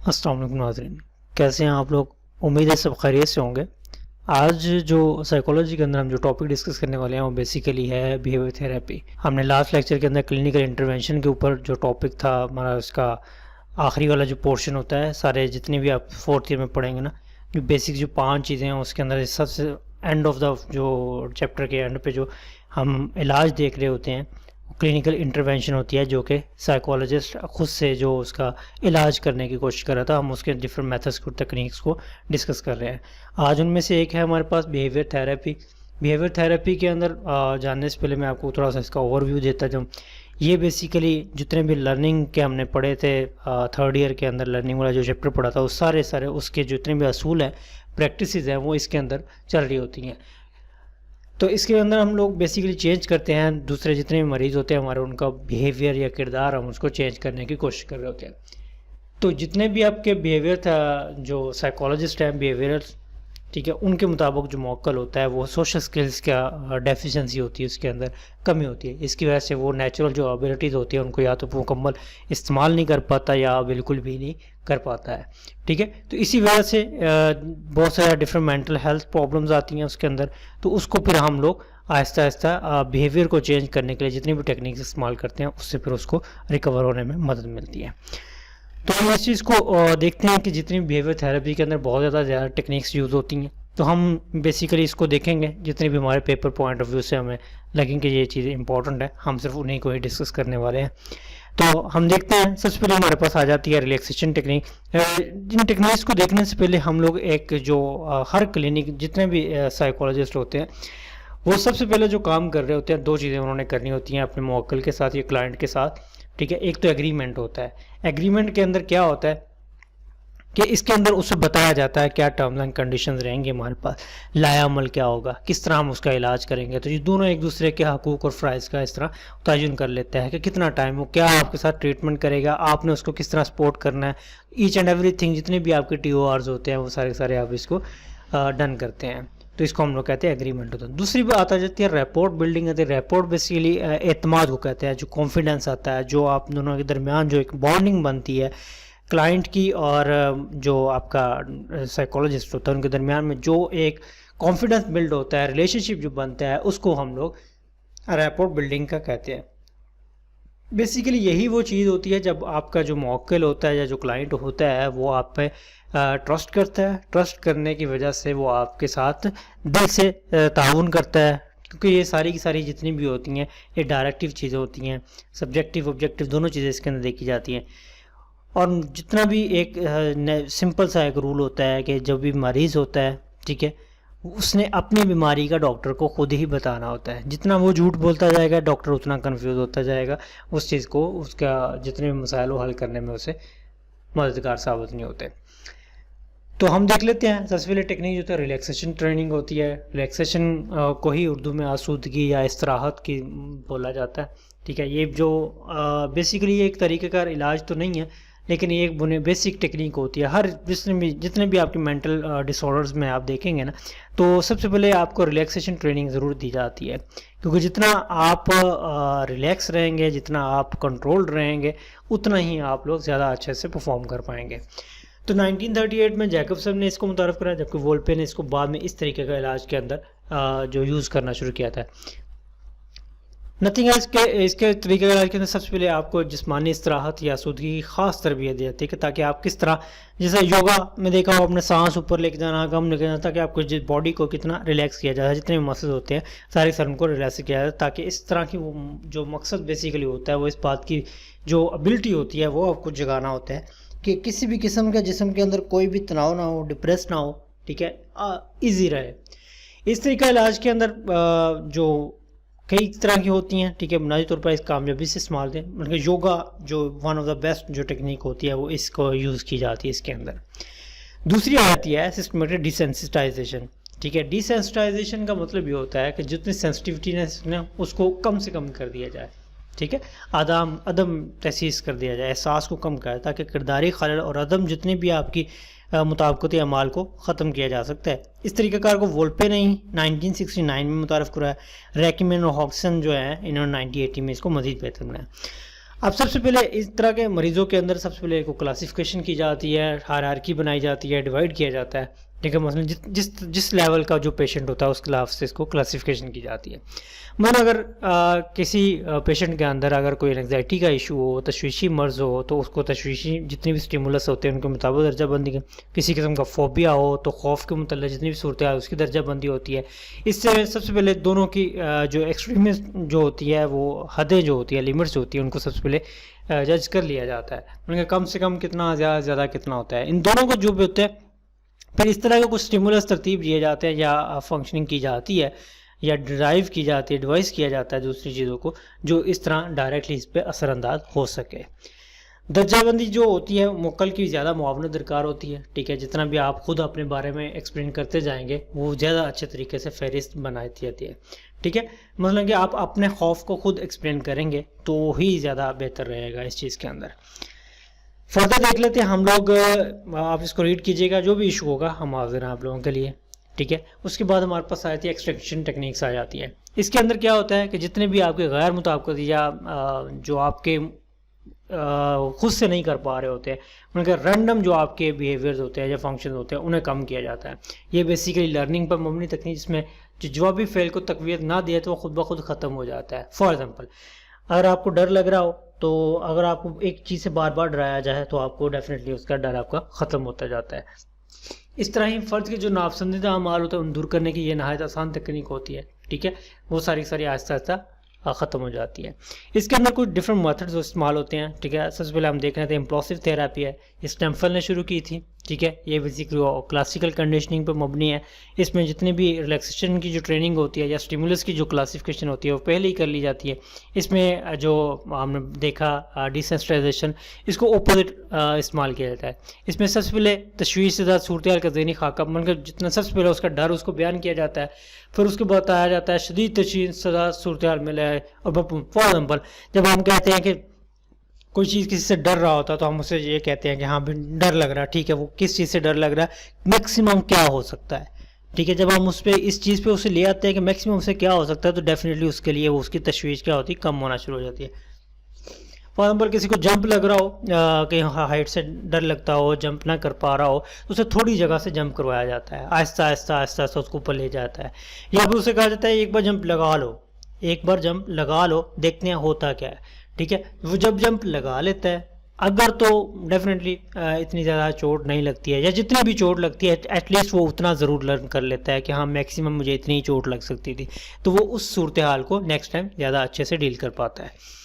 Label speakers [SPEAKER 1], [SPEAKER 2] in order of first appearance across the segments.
[SPEAKER 1] السلام علیکم ناظرین، کیسے ہیں آپ لوگ؟ امید ہے سب خیریت سے ہوں گے۔ آج جو سائیکالوجی کے اندر ہم جو ٹاپک ڈسکس کرنے والے ہیں وہ بیسیکلی ہے بیہیویئر تھیراپی۔ ہم نے لاسٹ لیکچر کے اندر کلینکل انٹرونشن کے اوپر جو ٹاپک تھا ہمارا، اس کا آخری والا جو پورشن ہوتا ہے، سارے جتنے بھی آپ فورتھ ایئر میں پڑھیں گے نا، جو بیسک جو 5 چیزیں ہیں اس کے اندر سب سے اینڈ آف دا جو چیپٹر کے اینڈ پہ جو ہم علاج دیکھ رہے ہوتے ہیں، کلینکل انٹرونشن ہوتی ہے، جو کہ سائیکالوجسٹ خود سے جو اس کا علاج کرنے کی کوشش کر رہا تھا۔ ہم اس کے ڈفرینٹ میتھڈس کو، ٹیکنیکس کو ڈسکس کر رہے ہیں۔ آج ان میں سے ایک ہے ہمارے پاس بیہیویئر تھیراپی۔ بیہیویئر تھیراپی کے اندر جاننے سے پہلے میں آپ کو تھوڑا سا اس کا اوور ویو دیتا جاؤں۔ یہ بیسیکلی جتنے بھی لرننگ کے ہم نے پڑھے تھے، 3rd ایئر کے اندر لرننگ والا جو چیپٹر پڑھا تھا، وہ سارے اس کے جتنے بھی اصول ہیں، پریکٹسز ہیں، وہ اس کے اندر چل رہی ہوتی ہیں۔ تو اس کے اندر ہم لوگ بیسیکلی چینج کرتے ہیں، دوسرے جتنے بھی مریض ہوتے ہیں ہمارے، ان کا بیہیویئر یا کردار ہم اس کو چینج کرنے کی کوشش کر رہے ہوتے ہیں۔ تو جتنے بھی آپ کے بیہیویئر تھا، جو سائیکالوجسٹ ہیں بیہیویئر، ٹھیک ہے، ان کے مطابق جو موکل ہوتا ہے وہ سوشل سکلز کا ڈیفیشنسی ہوتی ہے، اس کے اندر کمی ہوتی ہے۔ اس کی وجہ سے وہ نیچرل جو ابیلٹیز ہوتی ہیں ان کو یا تو مکمل استعمال نہیں کر پاتا یا بالکل بھی نہیں کر پاتا ہے، ٹھیک ہے۔ تو اسی وجہ سے بہت سارے ڈفرینٹ مینٹل ہیلتھ پرابلمز آتی ہیں اس کے اندر۔ تو اس کو پھر ہم لوگ آہستہ آہستہ بیہیویئر کو چینج کرنے کے لیے جتنی بھی ٹیکنیکس استعمال کرتے ہیں، اس سے پھر اس کو ریکور ہونے میں مدد ملتی ہے۔ تو ہم اس چیز کو دیکھتے ہیں کہ جتنی بیہیویئر تھیراپی کے اندر بہت زیادہ ٹیکنیکس یوز ہوتی ہیں، تو ہم بیسیکلی اس کو دیکھیں گے جتنے بھی ہمارے پیپر پوائنٹ آف ویو سے ہمیں لگیں کہ یہ چیزیں امپورٹنٹ ہیں، ہم صرف انہیں کو ہی ڈسکس کرنے والے ہیں۔ تو ہم دیکھتے ہیں، سب سے پہلے ہمارے پاس آ جاتی ہے ریلیکسیشن ٹیکنیک۔ جن ٹیکنیکس کو دیکھنے سے پہلے ہم لوگ ایک جو ہر کلینک جتنے بھی سائیکالوجسٹ ہوتے ہیں، وہ سب سے پہلے جو کام کر رہے ہوتے ہیں، 2 چیزیں انہوں نے کرنی ہوتی ہیں اپنے موکل کے ساتھ یا کلائنٹ کے ساتھ، ٹھیک ہے۔ ایک تو ایگریمنٹ ہوتا ہے۔ ایگریمنٹ کے اندر کیا ہوتا ہے کہ اس کے اندر اسے بتایا جاتا ہے کیا ٹرمز اینڈ کنڈیشنز رہیں گے ہمارے پاس، لایا عمل کیا ہوگا، کس طرح ہم اس کا علاج کریں گے۔ تو یہ دونوں ایک دوسرے کے حقوق اور فرائض کا اس طرح تعین کر لیتا ہے کہ کتنا ٹائم ہو، کیا آپ کے ساتھ ٹریٹمنٹ کرے گا، آپ نے اس کو کس طرح سپورٹ کرنا ہے، ایچ اینڈ ایوری تھنگ، جتنے بھی آپ کے TORs ہوتے ہیں وہ سارے آپ اس کو ڈن کرتے ہیں۔ تو اس کو ہم لوگ کہتے ہیں ایگریمنٹ ہوتا ہے۔ دوسری بات آ جاتی ہے ریپورٹ بلڈنگ ہے۔ ریپورٹ بیسیکلی اعتماد کو کہتے ہیں، جو کانفیڈنس آتا ہے، جو آپ دونوں کے درمیان جو ایک بانڈنگ بنتی ہے کلائنٹ کی اور جو آپ کا سائیکالوجسٹ ہوتا ہے، ان کے درمیان میں جو ایک کانفیڈنس بلڈ ہوتا ہے، ریلیشن شپ جو بنتا ہے، اس کو ہم لوگ ریپورٹ بلڈنگ کا کہتے ہیں۔ بیسیکلی یہی وہ چیز ہوتی ہے جب آپ کا جو موکل ہوتا ہے یا جو کلائنٹ ہوتا ہے وہ آپ پہ ٹرسٹ کرتا ہے۔ ٹرسٹ کرنے کی وجہ سے وہ آپ کے ساتھ دل سے تعاون کرتا ہے، کیونکہ یہ ساری کی ساری جتنی بھی ہوتی ہیں یہ ڈائریکٹیو چیزیں ہوتی ہیں، سبجیکٹیو آبجیکٹیو دونوں چیزیں اس کے اندر دیکھی جاتی ہیں۔ اور جتنا بھی ایک سمپل سا ایک رول ہوتا ہے کہ جب بھی مریض ہوتا ہے، ٹھیک ہے، اس نے اپنی بیماری کا ڈاکٹر کو خود ہی بتانا ہوتا ہے۔ جتنا وہ جھوٹ بولتا جائے گا ڈاکٹر اتنا کنفیوز ہوتا جائے گا، اس چیز کو، اس کا جتنے بھی مسائل حل کرنے میں اسے مددگار ثابت نہیں ہوتے۔ تو ہم دیکھ لیتے ہیں، سب سے پہلے ٹیکنیک جو ہوتا ہے ریلیکسیشن ٹریننگ ہوتی ہے۔ ریلیکسیشن کو ہی اردو میں آسودگی یا استراحت کی بولا جاتا ہے، ٹھیک ہے۔ یہ جو بیسیکلی یہ ایک طریقہ کار علاج تو نہیں ہے، لیکن یہ ایک بیسک ٹیکنیک ہوتی ہے۔ ہر جتنے بھی آپ کے مینٹل ڈس آرڈرز میں آپ دیکھیں گے نا، تو سب سے پہلے آپ کو ریلیکسیشن ٹریننگ ضرور دی جاتی ہے، کیونکہ جتنا آپ ریلیکس رہیں گے، جتنا آپ کنٹرول رہیں گے، اتنا ہی آپ لوگ زیادہ اچھے سے پرفارم کر پائیں گے۔ تو 1938 میں جیکبسن نے اس کو متعارف کرایا، جبکہ وولپے نے اس کو بعد میں اس طریقے کا علاج کے اندر جو یوز کرنا شروع کیا تھا۔ نتھنگ ایلس کے اس کے طریقہ کا علاج کے اندر سب سے پہلے آپ کو جسمانی استراحت یا آسودگی کی خاص تربیت دی جاتی ہے، کہ تاکہ آپ کس طرح، جیسے یوگا میں دیکھا ہو، اپنے سانس اوپر لے کے جانا، کم لے کے جانا، تاکہ آپ کو باڈی کو کتنا ریلیکس کیا جائے، جتنے بھی مسلز ہوتے ہیں سارے سر ان کو ریلیکس کیا جائے، تاکہ اس طرح کی وہ جو مقصد بیسیکلی ہوتا ہے وہ اس بات کی جو ابلٹی ہوتی ہے وہ آپ کو جگانا ہوتا ہے کہ کسی بھی قسم کا جسم کے اندر کوئی بھی تناؤ نہ ہو، ڈپریس نہ ہو، ٹھیک ہے، ایزی رہے۔ اس طریقہ علاج کے اندر جو کئی طرح کی ہوتی ہیں، ٹھیک ہے، بنیادی طور پر اس کامیابی سے استعمال دیں، بلکہ یوگا جو ون آف دا بیسٹ جو ٹیکنیک ہوتی ہے وہ اس کو یوز کی جاتی ہے اس کے اندر۔ دوسری آتی ہے سسٹمیٹک ڈیسینسٹائزیشن، ٹھیک ہے۔ ڈیسینسٹائزیشن کا مطلب یہ ہوتا ہے کہ جتنی سینسٹیوٹینس ہے اس کو کم سے کم کر دیا جائے، ٹھیک ہے، عدم تحسیس کر دیا جائے، احساس کو کم کر، تاکہ کرداری خلل اور عدم جتنے بھی آپ کی مطابقتی اعمال کو ختم کیا جا سکتا ہے۔ اس طریقہ کار کو وولپے نے 1969 میں متعارف کرایا۔ ریکمین اور ہاکسن جو ہے انہوں نے 1980 میں اس کو مزید بہتر بنایا۔ اب سب سے پہلے اس طرح کے مریضوں کے اندر سب سے پہلے کو کلاسیفیکیشن کی جاتی ہے، ہائرارکی بنائی جاتی ہے، ڈیوائڈ کیا جاتا ہے، ٹھیک ہے. مثلا جس لیول کا جو پیشنٹ ہوتا ہے اس کلاس سے اس کو کلاسیفیکیشن کی جاتی ہے. مثلا اگر کسی پیشنٹ کے اندر اگر کوئی انگزائٹی کا ایشو ہو، تشویشی مرض ہو، تو اس کو تشویشی جتنی بھی اسٹیمولس ہوتے ہیں ان کے مطابق درجہ بندی. کسی قسم کا فوبیا ہو تو خوف کے متعلق جتنی بھی صورتحال اس کی درجہ بندی ہوتی ہے. اس سے سب سے پہلے دونوں کی جو ایکسٹریمز جو ہوتی ہے، وہ حدیں جو ہوتی ہیں، لیمٹس جو ہوتی ہیں، ان کو سب سے پہلے جج کر لیا جاتا ہے. ان کا کم سے کم کتنا، زیادہ سے زیادہ کتنا ہوتا ہے. ان دونوں کو جو بھی ہوتے ہیں پھر اس طرح کے کچھ اسٹیمولس ترتیب دیے جاتے ہیں یا فنکشننگ کی جاتی ہے یا ڈرائیو کی جاتی ہے، ایڈوائز کیا جاتا ہے دوسری چیزوں کو جو اس طرح ڈائریکٹلی اس پہ اثر انداز ہو سکے. درجہ بندی جو ہوتی ہے موکل کی زیادہ معاونت درکار ہوتی ہے، ٹھیک ہے. جتنا بھی آپ خود اپنے بارے میں ایکسپلین کرتے جائیں گے وہ زیادہ اچھے طریقے سے فہرست بنائی جاتی ہے، ٹھیک ہے. مثلا کہ آپ اپنے خوف کو خود ایکسپلین کریں گے تو ہی زیادہ بہتر رہے گا اس چیز کے اندر. فردر دیکھ لیتے ہیں ہم لوگ، آپ اس کو ریڈ کیجیے گا، جو بھی ایشو ہوگا ہم حاضر ہیں آپ لوگوں کے لیے، ٹھیک ہے. اس کے بعد ہمارے پاس آتی ہے ایکسٹریکشن ٹیکنیکس آ جاتی ہے. اس کے اندر کیا ہوتا ہے کہ جتنے بھی آپ کے غیر مطابقت یا جو آپ کے خود سے نہیں کر پا رہے ہوتے ہیں، ان کے رینڈم جو آپ کے بیہیویئرز ہوتے ہیں یا فنکشن ہوتے ہیں انہیں کم کیا جاتا ہے. یہ بیسیکلی لرننگ پر مبنی تکنیک جس میں جو جوابی فعل کو تقویت نہ دیا تو وہ خود بخود ختم ہو جاتا ہے. فار ایگزامپل اگر آپ کو ڈر لگ رہا ہو تو اگر آپ کو ایک چیز سے بار بار ڈرایا جائے تو آپ کو ڈیفینیٹلی اس کا ڈر آپ کا ختم ہوتا جاتا ہے. اس طرح ہی فرد کے جو ناپسندیدہ اعمال ہوتے ہیں ان دور کرنے کی یہ نہایت آسان تکنیک ہوتی ہے، ٹھیک ہے. وہ ساری آہستہ آہستہ ختم ہو جاتی ہے. اس کے اندر کچھ ڈفرینٹ میتھڈز استعمال ہوتے ہیں، ٹھیک ہے. سب سے پہلے ہم دیکھ رہے تھے امپلوسیو تھیراپی ہے، یہ اسٹیمفل نے شروع کی تھی، ٹھیک ہے. یہ بیسیکلی کلاسیکل کنڈیشننگ پہ مبنی ہے. اس میں جتنی بھی ریلیکسیشن کی جو ٹریننگ ہوتی ہے یا اسٹیمولس کی جو کلاسیفیکیشن ہوتی ہے وہ پہلے ہی کر لی جاتی ہے. اس میں جو ہم نے دیکھا ڈیسینسٹائزیشن، اس کو اپوزٹ استعمال کیا جاتا ہے. اس میں سب سے پہلے تشویش سے زیادہ صورتحال کا ذہنی خاکہ بن کر جتنا سب سے پہلے اس کا ڈر اس کو بیان کیا جاتا ہے، پھر اس کے بعد بتایا جاتا ہے شدید تشویش سے زیادہ صورتحال میں لے. اور فار ایگزامپل جب ہم کہتے ہیں کہ کوئی چیز کسی سے ڈر رہا ہوتا ہے تو ہم اسے یہ کہتے ہیں کہ ہاں بھی ڈر لگ رہا ہے، ٹھیک ہے. وہ کس چیز سے ڈر لگ رہا ہے، میکسیمم کیا ہو سکتا ہے، ٹھیک ہے. جب ہم اس پہ اس چیز پہ اسے لے آتے ہیں کہ میکسیمم سے کیا ہو سکتا ہے تو ڈیفینیٹلی اس کے لیے وہ اس کی تشویش کیا ہوتی ہے، کم ہونا شروع ہو جاتی ہے. فار ایگزامپل کسی کو جمپ لگ رہا ہو، کہ ہائٹ سے ڈر لگتا ہو، جمپ نہ کر پا رہا ہو تو اسے تھوڑی جگہ سے جمپ کروایا جاتا ہے، آہستہ آہستہ آہستہ آہستہ اس کو اوپر لے جاتا ہے. یا پھر اسے کہا جاتا ہے ایک بار جمپ لگا لو، ایک بار جمپ لگا لو، دیکھتے ہیں ہوتا کیا ہے، ٹھیک ہے. وہ جب جمپ لگا لیتا ہے اگر تو ڈیفینیٹلی اتنی زیادہ چوٹ نہیں لگتی ہے، یا جتنی بھی چوٹ لگتی ہے ایٹ لیسٹ وہ اتنا ضرور لرن کر لیتا ہے کہ ہاں میکسیمم مجھے اتنی ہی چوٹ لگ سکتی تھی، تو وہ اس صورتحال کو نیکسٹ ٹائم زیادہ اچھے سے ڈیل کر پاتا ہے.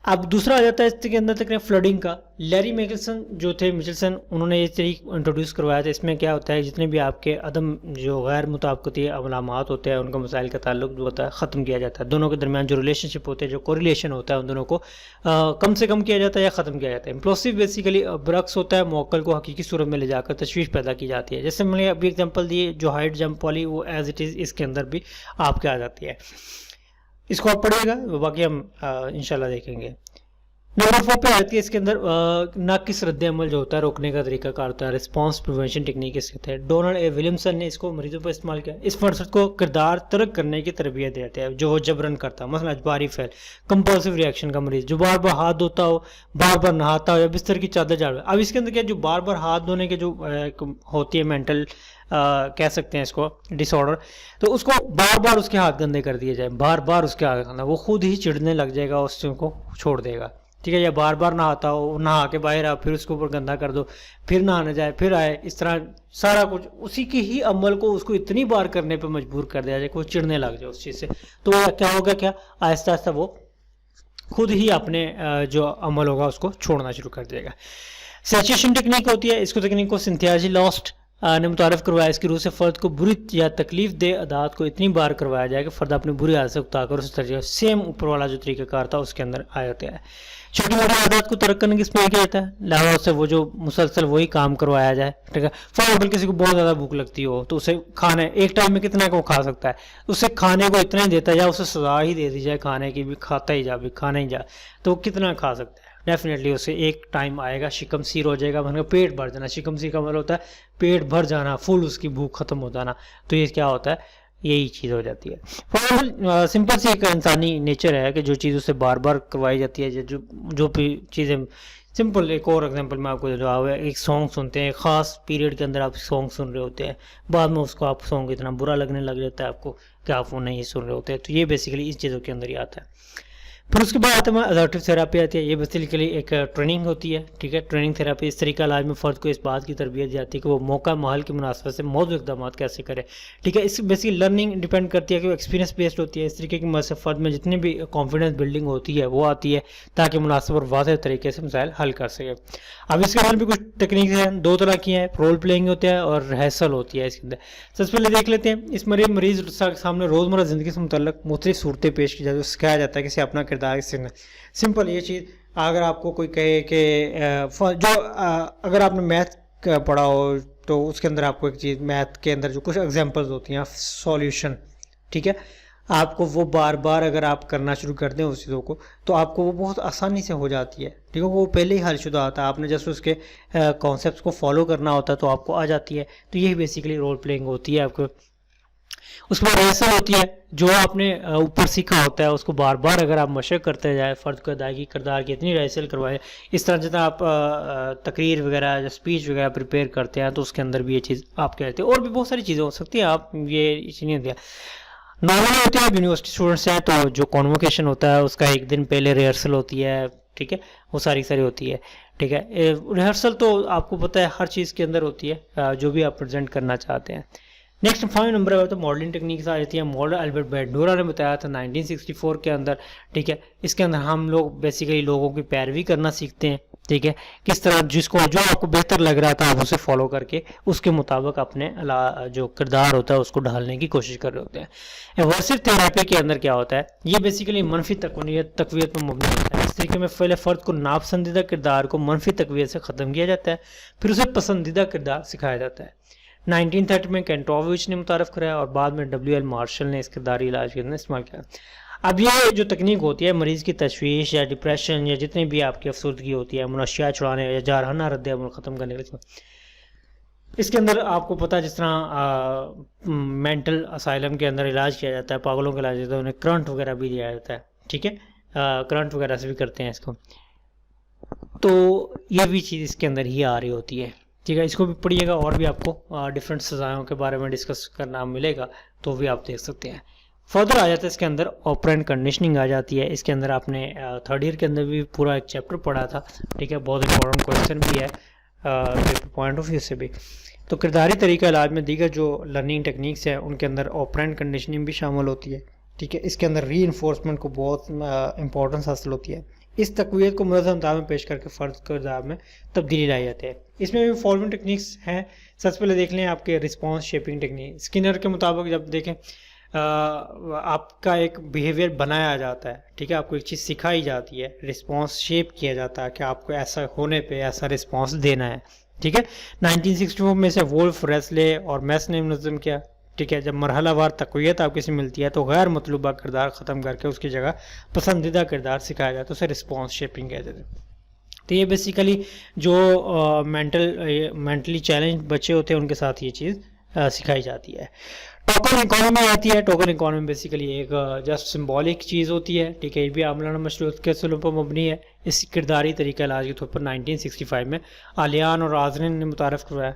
[SPEAKER 1] اب دوسرا آ جاتا ہے اس کے اندر تک فلڈنگ کا. لیری میکلسن جو تھے مچلسن، انہوں نے یہ طریقہ انٹروڈیوس کروایا تھا. اس میں کیا ہوتا ہے جتنے بھی آپ کے عدم جو غیر مطابقتی علامات ہوتے ہیں ان کا مسائل کا تعلق جو ہوتا ہے ختم کیا جاتا ہے. دونوں کے درمیان جو ریلیشن شپ ہوتے ہیں، جو کوریلیشن ہوتا ہے، ان دونوں کو کم سے کم کیا جاتا ہے یا ختم کیا جاتا ہے. امپلوسیو بیسیکلی برعکس ہوتا ہے، موکل کو حقیقی صورت میں لے جا کر تشویش پیدا کی جاتی ہے. جیسے میں نے ابھی ایگزامپل دی جو ہائٹ جمپ والی، وہ ایز اٹ از اس کے اندر بھی آپ کے آ جاتی ہے. اس کو آپ پڑھیے گا، باقی ہم انشاءاللہ دیکھیں گے. نمبر 4 پہ آتی ہے اس کے اندر ناقص رد عمل جو ہوتا ہے روکنے کا طریقہ کار ہوتا ہے، رسپانس پریونشن ٹیکنیک اس کے تحت. ڈونلڈ اے ولیمسن نے اس کو مریضوں پر استعمال کیا. اس فرصت کو کردار ترک کرنے کی تربیت دیتے ہیں جو وہ جبرن کرتا ہے. مثلا اجباری فعل، کمپلسو ریئیکشن کا مریض جو بار بار ہاتھ دھوتا ہو، بار بار نہاتا ہو یا بستر کی چادر جھاڑ. اب اس کے اندر کیا جو بار بار ہاتھ دھونے کے جو ہوتی ہے مینٹل کہہ سکتے ہیں اس کو ڈس آرڈر، تو اس کو بار بار اس کے ہاتھ گندے کر دیے جائے، بار بار اس کے ہاتھ گندے، وہ خود ہی چڑھنے لگ جائے گا، اس چیز کو چھوڑ دے گا، ٹھیک ہے. یا بار بار نہاتا ہو، نہا کے باہر آ پھر اس کے اوپر گندا کر دو، پھر نہانے جائے، پھر آئے، اس طرح سارا کچھ اسی کے ہی عمل کو اس کو اتنی بار کرنے پہ مجبور کر دیا جائے کہ وہ چڑھنے لگ جائے اس چیز سے. تو کیا ہوگا، کیا آہستہ آہستہ وہ خود ہی اپنے جو عمل ہوگا اس کو چھوڑنا شروع کر دے گا. سیچویشن ٹیکنیک ہوتی ہے، اس کو تکنیک کو سنتھیازی لاسٹ نے متعارف کروایا. اس کی روح سے فرد کو بری یا تکلیف دہ عادات کو اتنی بار کروایا جائے کہ فرد اپنی بری عادت سے اکتا کر اس طرح سیم اوپر والا جو طریقہ کار تھا اس کے اندر آ جاتا ہے. چھوٹی موٹی عادات کو ترک کرنے کی اس میں کیا جاتا ہے، لہٰذا اس سے وہ جو مسلسل وہی کام کروایا جائے، ٹھیک ہے. فار ایگزامپل کسی کو بہت زیادہ بھوک لگتی ہو تو اسے کھانے ایک ٹائم میں کتنا کو کھا سکتا ہے، اسے کھانے کو اتنا ہی دیتا ہے یا اسے سزا ہی دے دی جائے کھانے کی، بھی کھاتا ہی جا، بھی کھانا ہی جا، تو کتنا کھا سکتا ہے. ڈیفینیٹلی اسے ایک ٹائم آئے گا شکم سیر ہو جائے گا، مطلب پیٹ بھر جانا. شکم سیر کا مطلب ہوتا ہے پیٹ بھر جانا، فل اس کی بھوک ختم ہو جانا. تو یہ کیا ہوتا ہے، یہی چیز ہو جاتی ہے. فار ایگزامپل سمپل سی ایک انسانی نیچر ہے کہ جو چیز اسے بار بار کروائی جاتی ہے، جو بھی چیزیں سمپل. ایک اور ایگزامپل میں آپ کو جو ہے ایک سانگ سنتے ہیں، ایک خاص پیریڈ کے اندر آپ سانگ سن رہے ہوتے ہیں، بعد میں اس کو آپ سانگ اتنا برا لگنے لگ جاتا ہے آپ کو کہ آپ وہ نہیں سن رہے ہوتے ہیں. تو یہ بیسیکلی اس چیزوں کے اندر ہی آتا ہے. پھر اس کے بعد آتا ہے ادپٹیو تھراپی آتی ہے. یہ بیسیکلی ایک ٹریننگ ہوتی ہے، ٹھیک ہے. ٹریننگ تھراپی اس طریقہ علاج میں فرد کو اس بات کی تربیت جاتی ہے کہ وہ موقع محل کی مناسبت سے موضوع اقدامات کیسے کرے، ٹھیک ہے. اس بیسیکلی لرننگ ڈیپینڈ کرتی ہے کہ وہ ایکسپیرینس بیسڈ ہوتی ہے. اس طریقے کی مدد سے فرد میں جتنی بھی کانفیڈنس بلڈنگ ہوتی ہے وہ آتی ہے تاکہ مناسب اور واضح طریقے سے مسائل حل کر سکے. اب اس کے اندر بھی کچھ ٹیکنیکس ہیں، دو طرح کی ہیں، رول پلینگ ہوتا ہے اور ریہرسل ہوتی ہے. اس کے اندر سب سے پہلے دیکھ لیتے ہیں. اس مریض سامنے روزمرہ زندگی سے متعلق مختلف صورتیں پیش کی جاتی ہیں، سکھایا جاتا ہے کہ اپنا کردار سمپل. یہ چیز اگر آپ کو کوئی کہے کہ جو اگر آپ نے میتھ پڑھا ہو تو اس کے اندر آپ کو ایک چیز میتھ کے اندر جو کچھ ایگزامپلز ہوتی ہیں سولوشن، ٹھیک ہے، آپ کو وہ بار بار اگر آپ کرنا شروع کر دیں اس چیزوں کو تو آپ کو وہ بہت آسانی سے ہو جاتی ہے، ٹھیک ہے. وہ پہلے ہی حل شدہ آتا ہے، آپ نے جسٹ اس کے کانسیپٹس کو فالو کرنا ہوتا ہے تو آپ کو آ جاتی ہے. تو یہی بیسیکلی رول پلینگ ہوتی ہے آپ کو. اس کے بعد ریہرسل ہوتی ہے. جو آپ نے اوپر سیکھا ہوتا ہے اس کو بار بار اگر آپ مشق کرتے جائیں، فرد کو ادائیگی کردار کی اتنی ریہرسل کروائے. اس طرح جتنا آپ تقریر وغیرہ یا اسپیچ وغیرہ پریپیئر کرتے ہیں تو اس کے اندر بھی یہ چیز آپ کہتے ہیں. اور بھی بہت ساری چیزیں ہو سکتی ہیں، آپ یہ چیز نہیں دیا. نارمل ہوتے ہیں یونیورسٹی اسٹوڈنٹس ہیں تو جو کانووکیشن ہوتا ہے اس کا ایک دن پہلے ریہرسل ہوتی ہے، ٹھیک ہے. وہ ساری ہوتی ہے، ٹھیک ہے. ریہرسل تو آپ کو پتہ ہے ہر چیز کے اندر ہوتی ہے جو بھی آپ پریزنٹ کرنا چاہتے ہیں. نیکسٹ 5 نمبر ہے تو ماڈلنگ ٹیکنیکس آ جاتی ہے. ماڈل البرٹ بینڈورا نے بتایا تھا 1964 کے اندر، ٹھیک ہے. اس کے اندر ہم لوگ بیسیکلی لوگوں کی پیروی کرنا سیکھتے ہیں، ٹھیک ہے. کس طرح جس کو جو آپ کو بہتر لگ رہا تھا آپ اسے فالو کر کے اس کے مطابق اپنے جو کردار ہوتا ہے اس کو ڈھالنے کی کوشش کر رہے ہوتے ہیں. ایورسو تھراپی کے اندر کیا ہوتا ہے، یہ بیسیکلی منفی تقویت پر مبنی ہوتا ہے. اس طریقے میں پہلے فرد کو ناپسندیدہ کردار کو منفی تقویت سے ختم کیا جاتا ہے، پھر اسے پسندیدہ کردار سکھایا جاتا ہے. 1930 میں کینٹووچ نے متعارف کرایا اور بعد میں WL مارشل نے اس کرداری علاج کے اندر استعمال کیا. اب یہ جو تکنیک ہوتی ہے مریض کی تشویش یا ڈپریشن یا جتنی بھی آپ کی افسردگی ہوتی ہے، منشیات چھڑانے یا جارحانہ رد عمل ختم کرنے کے لیے اس کے اندر آپ کو پتہ جس طرح مینٹل اسائلم کے اندر علاج کیا جاتا ہے، پاگلوں کا علاج ہوتا ہے، انہیں کرنٹ وغیرہ بھی دیا جاتا ہے، ٹھیک ہے. کرنٹ وغیرہ سے بھی کرتے ہیں اس کو. تو یہ بھی چیز اس کے اندر ہی آ رہی ہوتی ہے، ٹھیک ہے. اس کو بھی پڑھیے گا اور بھی آپ کو ڈفرینٹ سزاؤں کے بارے میں ڈسکس کرنا ملے گا تو بھی آپ دیکھ سکتے ہیں. فردر آ جاتا ہے اس کے اندر آپرینٹ کنڈیشننگ آ جاتی ہے. اس کے اندر آپ نے 3rd ایئر کے اندر بھی پورا ایک چیپٹر پڑھا تھا، ٹھیک ہے. بہت امپورٹنٹ کویشچن بھی ہے پوائنٹ آف ویو سے بھی. تو کرداری طریقہ علاج میں دیگر جو لرننگ ٹیکنیکس ہیں ان کے اندر آپرینٹ کنڈیشننگ بھی شامل ہوتی ہے، ٹھیک ہے. اس کے اندر ری انفورسمنٹ کو بہت امپورٹنس حاصل ہوتی ہے. اس تقویت کو منظم انداز میں پیش کر کے فرد کردار میں تبدیلی لائی جاتی ہے. اس میں بھی فالوئنگ ٹیکنیکس ہیں. سب سے پہلے دیکھ لیں آپ کے رسپانس شیپنگ ٹیکنیک. اسکینر کے مطابق جب دیکھیں آپ کا ایک بیہیویئر بنایا جاتا ہے، ٹھیک ہے. آپ کو ایک چیز سکھائی جاتی ہے، رسپانس شیپ کیا جاتا ہے کہ آپ کو ایسا ہونے پہ ایسا رسپانس دینا ہے، ٹھیک ہے. 1964 میں سے وولف، ریسلے اور میس نے منظم کیا، ٹھیک ہے. جب مرحلہ وار تقویت آپ کسی ملتی ہے تو غیر مطلوبہ کردار ختم کر کے اس کی جگہ پسندیدہ کردار سکھایا جاتا ہے، اسے رسپانس شیپنگ کہتے ہیں. تو یہ بیسیکلی جو مینٹلی چیلنج بچے ہوتے ہیں ان کے ساتھ یہ چیز سکھائی جاتی ہے. ٹوکن اکانومی آتی ہے. ٹوکن اکانومی بیسیکلی ایک جسٹ سمبولک چیز ہوتی ہے، ٹھیک ہے. یہ بھی عاملانہ مشروط کے اصولوں پر مبنی ہے. اس کرداری طریقہ علاج کے طور پر 1965 میں آلیان اور آزرین نے متعارف کروایا.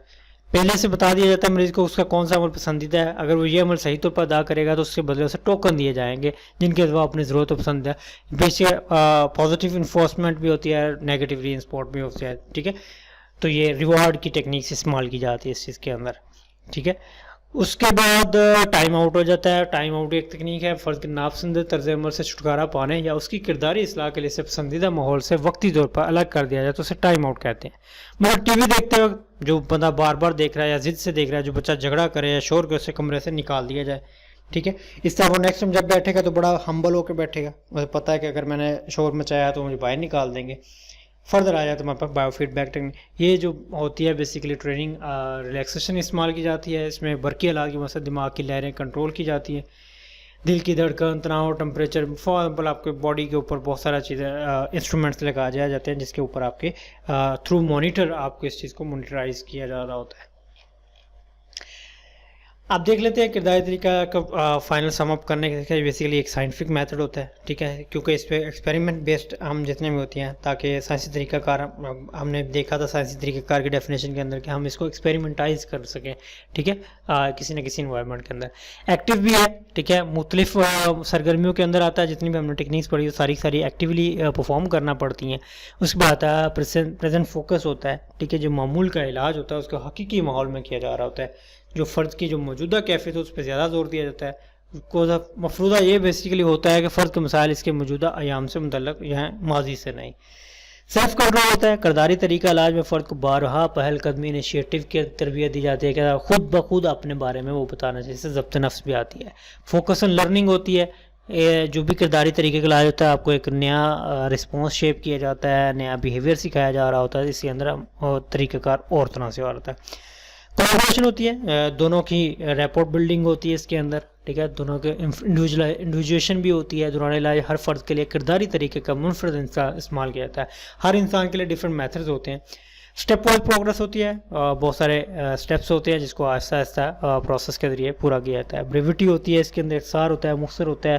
[SPEAKER 1] پہلے سے بتا دیا جاتا ہے مریض کو اس کا کون سا عمل پسندیدہ ہے. اگر وہ یہ عمل صحیح طور پر ادا کرے گا تو اس کے بدلے اسے ٹوکن دیے جائیں گے جن کے وہ اپنی ضرورت و پسند ہے. بیسک پازیٹیو انفورسمنٹ بھی ہوتی ہے، نیگیٹو ری انسپورٹ بھی ہوتی ہے، ٹھیک ہے. تو یہ ریوارڈ کی ٹیکنیکس استعمال کی جاتی ہے اس چیز کے اندر، ٹھیک ہے. اس کے بعد ٹائم آؤٹ ہو جاتا ہے. ٹائم آؤٹ ایک تکنیک ہے فرد کے ناپسندیدہ طرز عمل سے چھٹکارا پانے یا اس کی کرداری اصلاح کے لیے اسے پسندیدہ ماحول سے وقتی طور پر الگ کر دیا جائے تو اسے ٹائم آؤٹ کہتے ہیں. مگر ٹی وی دیکھتے وقت جو بندہ بار بار دیکھ رہا ہے یا ضد سے دیکھ رہا ہے، جو بچہ جھگڑا کرے یا شور کے اسے کمرے سے نکال دیا جائے، ٹھیک ہے. اس طرح وہ نیکسٹ ٹائم جب بیٹھے گا تو بڑا ہمبل ہو کے بیٹھے گا، مجھے پتہ ہے کہ اگر میں نے شور مچایا تو مجھے باہر نکال دیں گے. فردر آ جاتا ہے ہمارے پاس بایو فیڈ بیک ٹیکنیک. یہ جو ہوتی ہے بیسیکلی ٹریننگ ریلیکسیشن استعمال کی جاتی ہے. اس میں برقی آلات کی مدد سے دماغ کی لہریں کنٹرول کی جاتی ہیں. دل کی دھڑکن، تناؤ، ٹمپریچر، فار ایگزامپل آپ کے باڈی کے اوپر بہت سارا چیزیں انسٹرومنٹس لگائے جاتے ہیں جس کے اوپر آپ کے تھرو مانیٹر آپ کو اس چیز کو مانیٹرائز کیا جا رہا ہوتا ہے. آپ دیکھ لیتے ہیں کرداری طریقہ کا فائنل سم اپ کرنے کا بیسیکلی ایک سائنٹیفک میتھڈ ہوتا ہے، ٹھیک ہے، کیونکہ اس پہ ایکسپیریمنٹ بیسڈ ہم جتنے بھی ہوتی ہیں تاکہ سائنسی طریقہ کار، ہم نے دیکھا تھا سائنسی طریقہ کار کی ڈیفینیشن کے اندر کہ ہم اس کو ایکسپیریمنٹائز کر سکیں، ٹھیک ہے، کسی نہ کسی انوائرمنٹ کے اندر۔ ایکٹیو بھی ہے، ٹھیک ہے، مختلف سرگرمیوں کے اندر آتا ہے، جتنی بھی ہم نے ٹیکنیکس پڑھی ساری ایکٹیولی پرفارم کرنا پڑتی ہیں۔ اس کے بعد آتا ہے پریزنٹ فوکس ہوتا ہے، ٹھیک ہے، جو معمول کا علاج ہوتا ہے اس کو حقیقی ماحول میں کیا جا رہا ہوتا ہے، جو فرد کی جو موجودہ کیفیت ہے اس پہ زیادہ زور دیا جاتا ہے۔ مفروضہ یہ بیسیکلی ہوتا ہے کہ فرد کے مسائل اس کے موجودہ ایام سے متعلق یہاں ماضی سے نہیں۔ سیلف کنٹرول ہوتا ہے، کرداری طریقہ علاج میں فرد کو بارہا پہل قدمی انیشیٹو کی تربیت دی جاتی ہے کہ خود بخود اپنے بارے میں وہ بتانا چاہیے، سے ضبط نفس بھی آتی ہے۔ فوکس آن لرننگ ہوتی ہے، جو بھی کرداری طریقے کا علاج ہوتا ہے آپ کو ایک نیا رسپانس شیپ کیا جاتا ہے، نیا بیہیویئر سکھایا جا رہا ہوتا ہے، اس کے اندر طریقہ کار اور طرح سے ہوتا ہے۔ کولیبریشن ہوتی ہے، دونوں کی ریپورٹ بلڈنگ ہوتی ہے اس کے اندر، ٹھیک ہے، دونوں کے انڈیویجویشن بھی ہوتی ہے۔ دوران علاج ہر فرد کے لیے کرداری طریقے کا منفرد استعمال کیا جاتا ہے، ہر انسان کے لیے ڈفرینٹ میتھڈز ہوتے ہیں۔ اسٹیپ وائز پروگرس ہوتی ہے، بہت سارے اسٹیپس ہوتے ہیں جس کو آہستہ آہستہ پروسیس کے ذریعے پورا کیا جاتا ہے۔ بریوٹی ہوتی ہے، اس کے اندر اختصار ہوتا ہے، مختصر ہوتا ہے،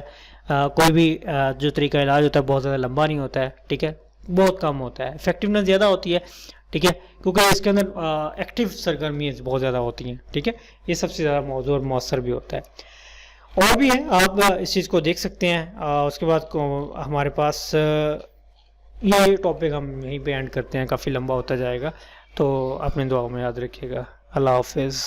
[SPEAKER 1] کوئی بھی جو طریقہ علاج ہوتا ہے بہت زیادہ لمبا نہیں ہوتا ہے، ٹھیک ہے، بہت کم ہوتا ہے۔ افیکٹونیس زیادہ ہوتی ہے، ٹھیک ہے، کیونکہ اس کے اندر ایکٹیو سرگرمیاں بہت زیادہ ہوتی ہیں، ٹھیک ہے، یہ سب سے زیادہ موزوں اور مؤثر بھی ہوتا ہے۔ اور بھی ہے، آپ اس چیز کو دیکھ سکتے ہیں۔ اس کے بعد ہمارے پاس یہ ٹاپک ہم یہیں پہ اینڈ کرتے ہیں، کافی لمبا ہوتا جائے گا، تو اپنے دعاؤں میں یاد رکھیے گا۔ اللہ حافظ۔